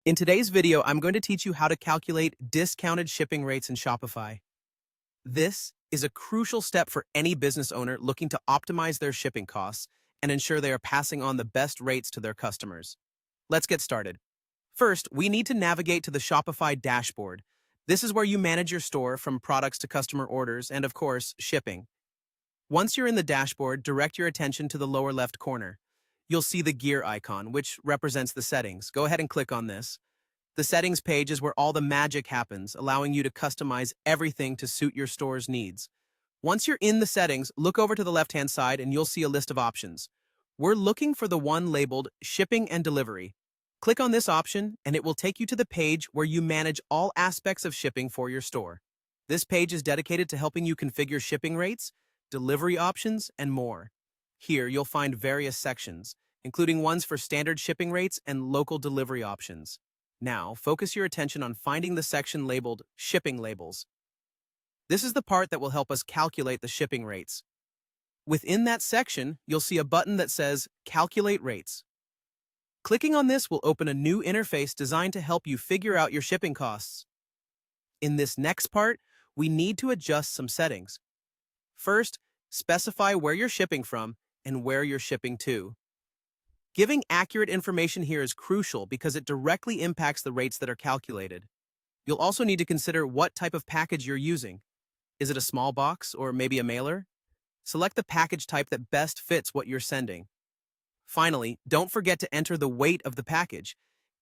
In today's video, I'm going to teach you how to calculate discounted shipping rates in Shopify. This is a crucial step for any business owner looking to optimize their shipping costs and ensure they are passing on the best rates to their customers. Let's get started. First, we need to navigate to the Shopify dashboard. This is where you manage your store from products to customer orders and, of course, shipping. Once you're in the dashboard, direct your attention to the lower left corner. You'll see the gear icon, which represents the settings. Go ahead and click on this. The settings page is where all the magic happens, allowing you to customize everything to suit your store's needs. Once you're in the settings, look over to the left-hand side and you'll see a list of options. We're looking for the one labeled Shipping and Delivery. Click on this option and it will take you to the page where you manage all aspects of shipping for your store. This page is dedicated to helping you configure shipping rates, delivery options, and more. Here, you'll find various sections, including ones for standard shipping rates and local delivery options. Now, focus your attention on finding the section labeled Shipping Labels. This is the part that will help us calculate the shipping rates. Within that section, you'll see a button that says Calculate Rates. Clicking on this will open a new interface designed to help you figure out your shipping costs. In this next part, we need to adjust some settings. First, specify where you're shipping from and where you're shipping to. Giving accurate information here is crucial because it directly impacts the rates that are calculated. You'll also need to consider what type of package you're using. Is it a small box or maybe a mailer? Select the package type that best fits what you're sending. Finally, don't forget to enter the weight of the package,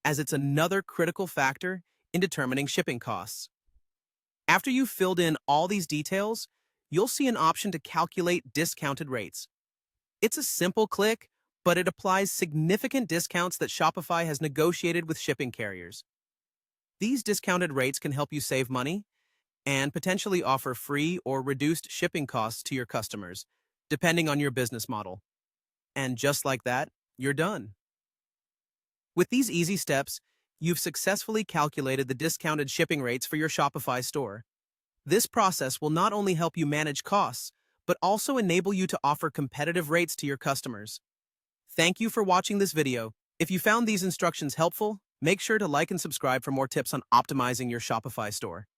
as it's another critical factor in determining shipping costs. After you've filled in all these details, you'll see an option to calculate discounted rates. It's a simple click, but it applies significant discounts that Shopify has negotiated with shipping carriers. These discounted rates can help you save money and potentially offer free or reduced shipping costs to your customers, depending on your business model. And just like that, you're done. With these easy steps, you've successfully calculated the discounted shipping rates for your Shopify store. This process will not only help you manage costs, but also enable you to offer competitive rates to your customers. Thank you for watching this video. If you found these instructions helpful, make sure to like and subscribe for more tips on optimizing your Shopify store.